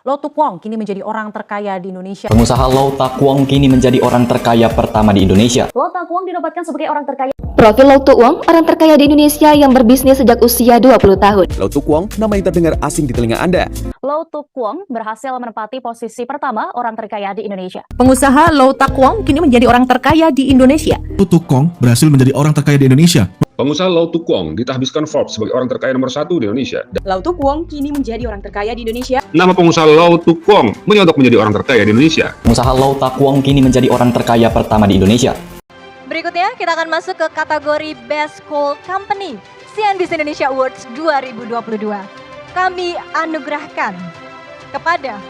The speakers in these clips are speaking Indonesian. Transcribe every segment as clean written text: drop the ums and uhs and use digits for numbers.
Lau Tu Kwong kini menjadi orang terkaya di Indonesia. Pengusaha Lau Tak Kwong kini menjadi orang terkaya pertama di Indonesia. Lau Tak Kwong dinobatkan sebagai orang terkaya. Profil Lau Tu Kwong, orang terkaya di Indonesia yang berbisnis sejak usia 20 tahun. Lau Tu Kwong, nama yang terdengar asing di telinga Anda. Lau Tu Kwong berhasil menempati posisi pertama orang terkaya di Indonesia. Pengusaha Lau Tak Kwong kini menjadi orang terkaya di Indonesia. Lau Tu Kwong berhasil menjadi orang terkaya di Indonesia. Pengusaha Lau Tu Kwong ditahbiskan Forbes sebagai orang terkaya nomor 1 di Indonesia. Lau Tu Kwong kini menjadi orang terkaya di Indonesia. Nama pengusaha Lau Tu Kwong menyodok menjadi orang terkaya di Indonesia. Pengusaha Lau Tak Kwong kini menjadi orang terkaya pertama di Indonesia. Berikutnya kita akan masuk ke kategori Best Coal Company CNBC Indonesia Awards 2022. Kami anugerahkan kepada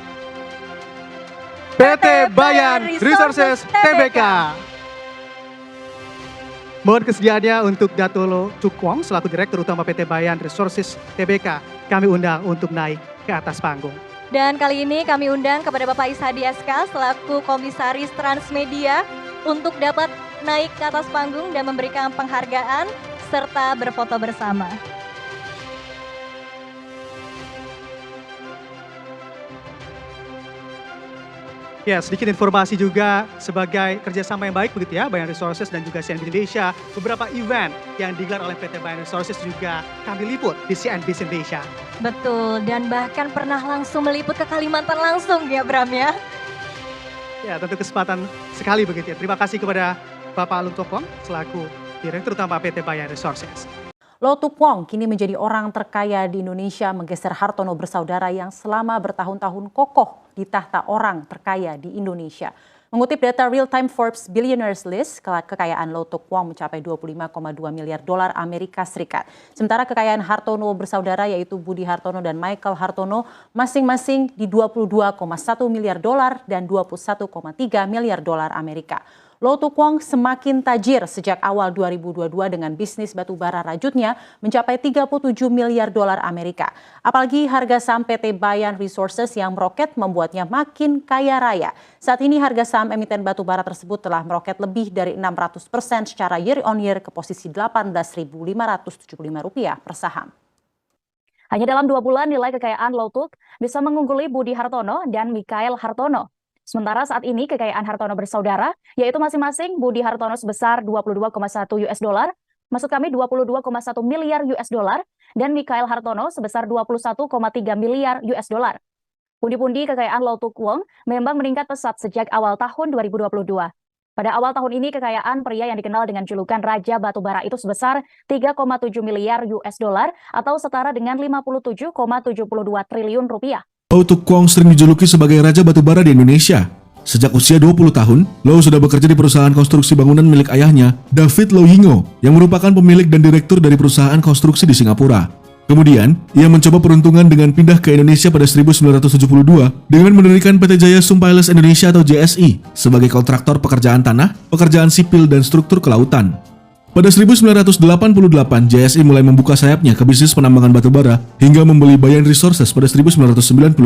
PT Bayan Resources Tbk. Mohon kesediaannya untuk Dato' Lau Tu Kwong selaku Direktur Utama PT Bayan Resources Tbk. Kami undang untuk naik ke atas panggung. Dan kali ini kami undang kepada Bapak Ishadi SK selaku Komisaris Transmedia untuk dapat naik ke atas panggung dan memberikan penghargaan serta berfoto bersama. Ya, sedikit informasi juga sebagai kerjasama yang baik begitu ya, Bayan Resources dan juga CNBC Indonesia. Beberapa event yang digelar oleh PT Bayan Resources juga kami liput di CNBC Indonesia. Betul, dan bahkan pernah langsung meliput ke Kalimantan langsung ya Bram ya. Ya, tentu kesempatan sekali begitu ya. Terima kasih kepada Bapak Lau Tu Kwong selaku Direktur Utama PT Bayan Resources. Lau Tu Kwong kini menjadi orang terkaya di Indonesia, menggeser Hartono bersaudara yang selama bertahun-tahun kokoh di tahta orang terkaya di Indonesia. Mengutip data real-time Forbes Billionaires List, kekayaan Lau Tu Kwong mencapai 25,2 miliar dolar Amerika Serikat. Sementara kekayaan Hartono bersaudara yaitu Budi Hartono dan Michael Hartono masing-masing di 22,1 miliar dolar dan 21,3 miliar dolar Amerika. Lau Tu Kwong semakin tajir sejak awal 2022 dengan bisnis batubara rajutnya mencapai 37 miliar dolar Amerika. Apalagi harga saham PT Bayan Resources yang meroket membuatnya makin kaya raya. Saat ini harga saham emiten batubara tersebut telah meroket lebih dari 600% secara year on year ke posisi Rp18.575 per saham. Hanya dalam 2 bulan nilai kekayaan Lau Tu bisa mengungguli Budi Hartono dan Michael Hartono. Sementara saat ini kekayaan Hartono bersaudara, yaitu masing-masing Budi Hartono sebesar 22,1 US dollar, maksud kami 22,1 miliar US dollar, dan Michael Hartono sebesar 21,3 miliar US dollar. Pundi-pundi kekayaan Lau Tu Kwong memang meningkat pesat sejak awal tahun 2022. Pada awal tahun ini kekayaan pria yang dikenal dengan julukan Raja Batubara itu sebesar 3,7 miliar US dollar atau setara dengan 57,72 triliun rupiah. Lau Tu Kwong sering dijuluki sebagai Raja Batubara di Indonesia. Sejak usia 20 tahun, Lau sudah bekerja di perusahaan konstruksi bangunan milik ayahnya, David Lau Yingo, yang merupakan pemilik dan direktur dari perusahaan konstruksi di Singapura. Kemudian, ia mencoba peruntungan dengan pindah ke Indonesia pada 1972 dengan mendirikan PT Jaya Sumpailes Indonesia atau JSI sebagai kontraktor pekerjaan tanah, pekerjaan sipil, dan struktur kelautan. Pada 1988, JSI mulai membuka sayapnya ke bisnis penambangan batubara hingga membeli Bayan Resources pada 1997.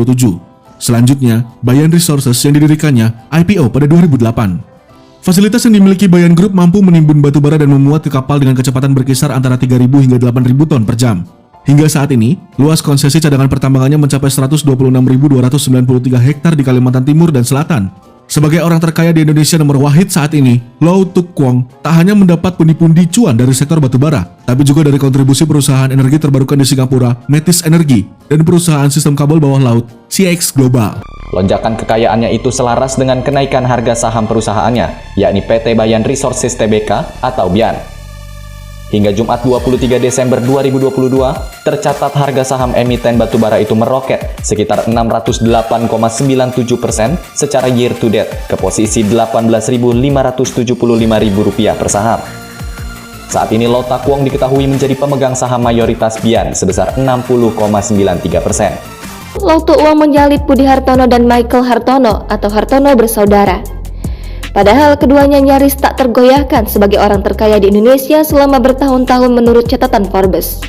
Selanjutnya, Bayan Resources yang didirikannya IPO pada 2008. Fasilitas yang dimiliki Bayan Group mampu menimbun batubara dan memuat ke kapal dengan kecepatan berkisar antara 3.000 hingga 8.000 ton per jam. Hingga saat ini, luas konsesi cadangan pertambangannya mencapai 126.293 hektar di Kalimantan Timur dan Selatan. Sebagai orang terkaya di Indonesia nomor wahid saat ini, Lau Tu Kwong tak hanya mendapat pundi-pundi cuan dari sektor batubara, tapi juga dari kontribusi perusahaan energi terbarukan di Singapura, Metis Energy, dan perusahaan sistem kabel bawah laut, CX Global. Lonjakan kekayaannya itu selaras dengan kenaikan harga saham perusahaannya, yakni PT Bayan Resources Tbk atau BIAN. Hingga Jumat 23 Desember 2022, tercatat harga saham emiten batubara itu meroket sekitar 608,97% secara year to date ke posisi Rp18.575.000 per saham. Saat ini Lau Tu Kwong diketahui menjadi pemegang saham mayoritas BIAN sebesar 60,93%. Lau Tu Kwong menyalip Budi Hartono dan Michael Hartono atau Hartono bersaudara. Padahal keduanya nyaris tak tergoyahkan sebagai orang terkaya di Indonesia selama bertahun-tahun menurut catatan Forbes.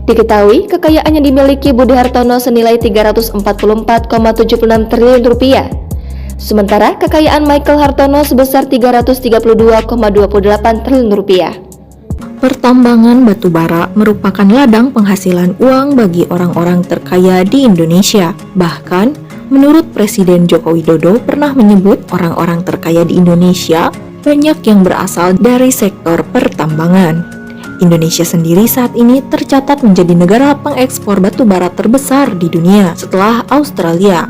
Diketahui kekayaan yang dimiliki Budi Hartono senilai 344,76 triliun rupiah. Sementara kekayaan Michael Hartono sebesar 332,28 triliun rupiah. Pertambangan batu bara merupakan ladang penghasilan uang bagi orang-orang terkaya di Indonesia. Bahkan, menurut Presiden Joko Widodo pernah menyebut orang-orang terkaya di Indonesia banyak yang berasal dari sektor pertambangan. Indonesia sendiri saat ini tercatat menjadi negara pengekspor batu bara terbesar di dunia setelah Australia.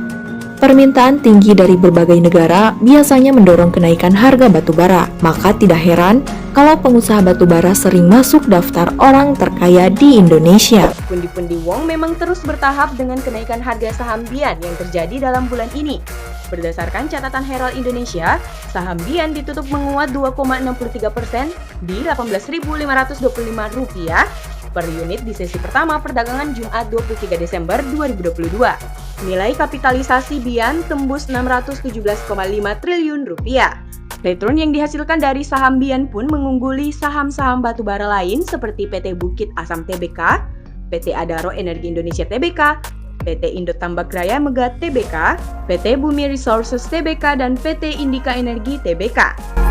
Permintaan tinggi dari berbagai negara biasanya mendorong kenaikan harga batu bara. Maka tidak heran kalau pengusaha batu bara sering masuk daftar orang terkaya di Indonesia. Pundi-pundi wong memang terus bertahap dengan kenaikan harga saham BIAN yang terjadi dalam bulan ini. Berdasarkan catatan Herald Indonesia, saham BIAN ditutup menguat 2,63% di Rp18.525 per unit di sesi pertama perdagangan Jumat 23 Desember 2022. Nilai kapitalisasi BIAN tembus Rp617,5 triliun. Return yang dihasilkan dari saham BIAN pun mengungguli saham-saham batubara lain seperti PT Bukit Asam Tbk, PT Adaro Energi Indonesia Tbk, PT Indo Tambak Raya Mega Tbk, PT Bumi Resources Tbk, dan PT Indika Energi Tbk.